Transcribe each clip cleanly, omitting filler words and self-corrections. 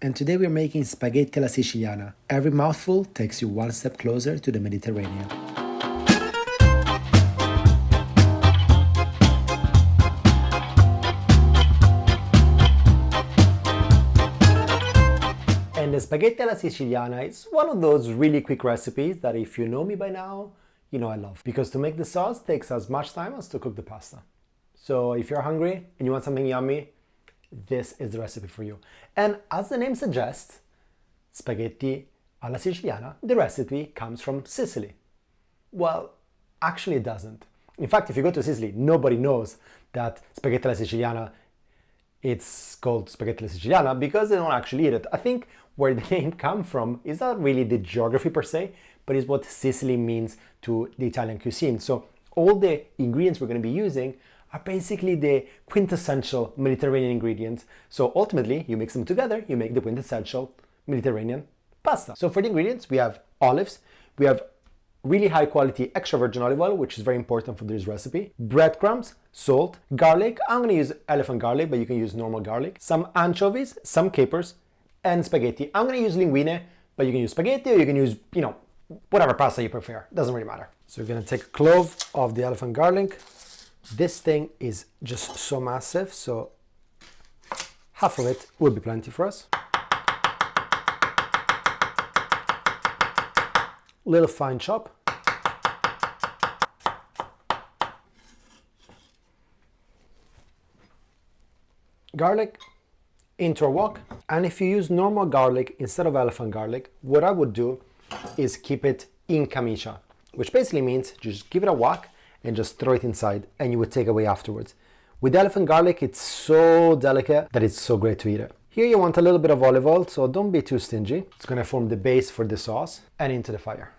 And today we're making spaghetti alla Siciliana. Every mouthful takes you one step closer to the Mediterranean. And the spaghetti alla Siciliana is one of those really quick recipes that if you know me by now, you know I love. Because to make the sauce takes as much time as to cook the pasta. So if you're hungry and you want something yummy, this is the recipe for you. And as the name suggests, spaghetti alla Siciliana, the recipe comes from Sicily. Well, actually it doesn't. In fact, if you go to Sicily, nobody knows that spaghetti alla Siciliana, it's called spaghetti alla Siciliana because they don't actually eat it. I think where the name comes from is not really the geography per se, but is what Sicily means to the Italian cuisine. So all the ingredients we're going to be using are basically the quintessential Mediterranean ingredients. So ultimately, you mix them together, you make the quintessential Mediterranean pasta. So for the ingredients, we have olives, we have really high quality extra virgin olive oil, which is very important for this recipe, breadcrumbs, salt, garlic. I'm going to use elephant garlic, but you can use normal garlic, some anchovies, some capers, and spaghetti. I'm going to use linguine, but you can use spaghetti or you can use, whatever pasta you prefer. It doesn't really matter. So we're going to take a clove of the elephant garlic. This thing is just so massive, so half of it will be plenty for us. Little fine chop. Garlic into a wok. And if you use normal garlic instead of elephant garlic, what I would do is keep it in camicia, which basically means just give it a whack and just throw it inside and you would take away afterwards. With elephant garlic, it's so delicate that it's so great to eat it. Here you want a little bit of olive oil, so don't be too stingy. It's going to form the base for the sauce. And into the fire.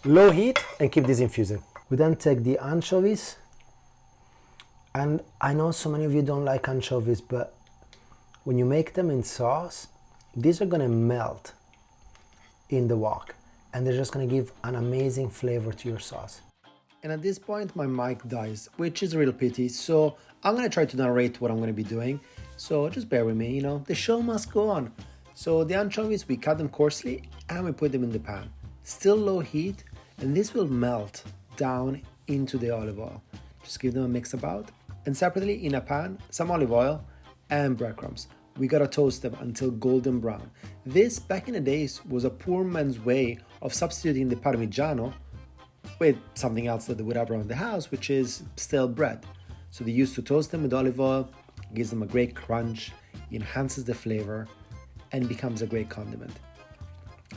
Low heat and keep this infusing. We then take the anchovies. And I know so many of you don't like anchovies, but when you make them in sauce, these are going to melt in the wok. And they're just going to give an amazing flavor to your sauce. And at this point, my mic dies, which is a real pity. So I'm going to try to narrate what I'm going to be doing. So just bear with me, the show must go on. So the anchovies, we cut them coarsely and we put them in the pan. Still low heat, and this will melt down into the olive oil. Just give them a mix about. And separately in a pan, some olive oil and breadcrumbs. We gotta toast them until golden brown. This, back in the days, was a poor man's way of substituting the parmigiano with something else that they would have around the house, which is stale bread. So they used to toast them with olive oil, gives them a great crunch, enhances the flavor, and becomes a great condiment.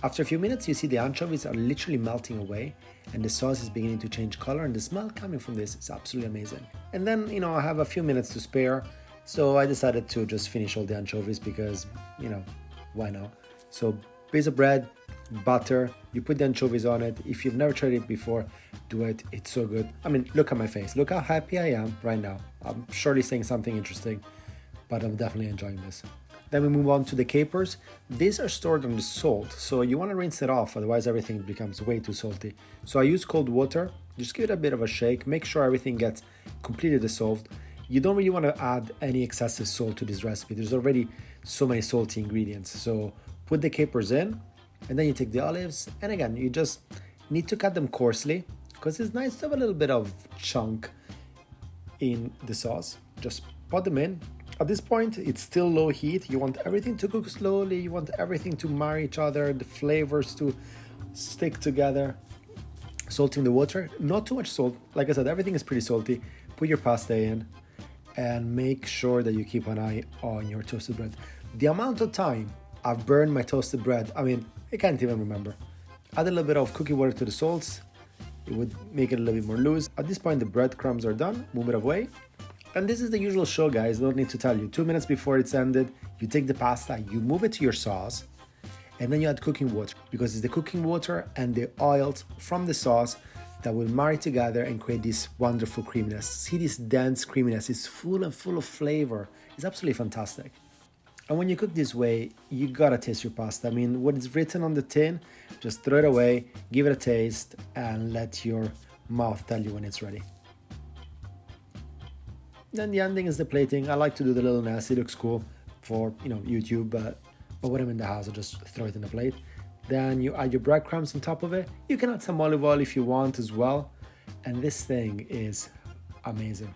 After a few minutes, you see the anchovies are literally melting away and the sauce is beginning to change color, and the smell coming from this is absolutely amazing. And then, I have a few minutes to spare, so I decided to just finish all the anchovies because, why not? So piece of bread, butter, you put the anchovies on it. If you've never tried it before, do it. It's so good. I mean, look at my face. Look how happy I am right now. I'm surely saying something interesting, but I'm definitely enjoying this. Then we move on to the capers. These are stored on the salt, so you want to rinse it off, otherwise everything becomes way too salty. So I use cold water, just give it a bit of a shake, make sure everything gets completely dissolved. You don't really want to add any excessive salt to this recipe. There's already so many salty ingredients. So put the capers in, and then you take the olives, and again, you just need to cut them coarsely, because it's nice to have a little bit of chunk in the sauce. Just put them in. At this point, it's still low heat. You want everything to cook slowly. You want everything to marry each other, the flavors to stick together. Salting the water, not too much salt. Like I said, everything is pretty salty. Put your pasta in and make sure that you keep an eye on your toasted bread. The amount of time I've burned my toasted bread, I can't even remember. Add a little bit of cooking water to the salts. It would make it a little bit more loose. At this point, the breadcrumbs are done. Move it away. And this is the usual show, guys. Don't need to tell you. 2 minutes before it's ended, you take the pasta, you move it to your sauce, and then you add cooking water, because it's the cooking water and the oils from the sauce that will marry together and create this wonderful creaminess. See this dense creaminess. It's full and full of flavor. It's absolutely fantastic. And when you cook this way, you gotta taste your pasta. What is written on the tin, just throw it away, give it a taste, and let your mouth tell you when it's ready. Then the ending is the plating. I like to do the little nasty, looks cool for, you know, YouTube, but when I'm in the house, I just throw it in the plate. Then you add your breadcrumbs on top of it. You can add some olive oil if you want as well. And this thing is amazing.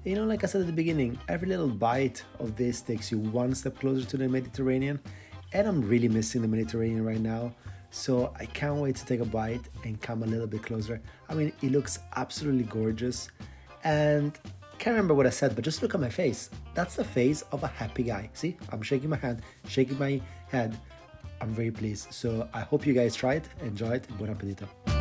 You know, like I said at the beginning, every little bite of this takes you one step closer to the Mediterranean. And I'm really missing the Mediterranean right now. So I can't wait to take a bite and come a little bit closer. I mean, it looks absolutely gorgeous. And I can't remember what I said, but just look at my face. That's the face of a happy guy. See, I'm shaking my hand, shaking my head. I'm very pleased. So I hope you guys try it, enjoy it, and buon appetito.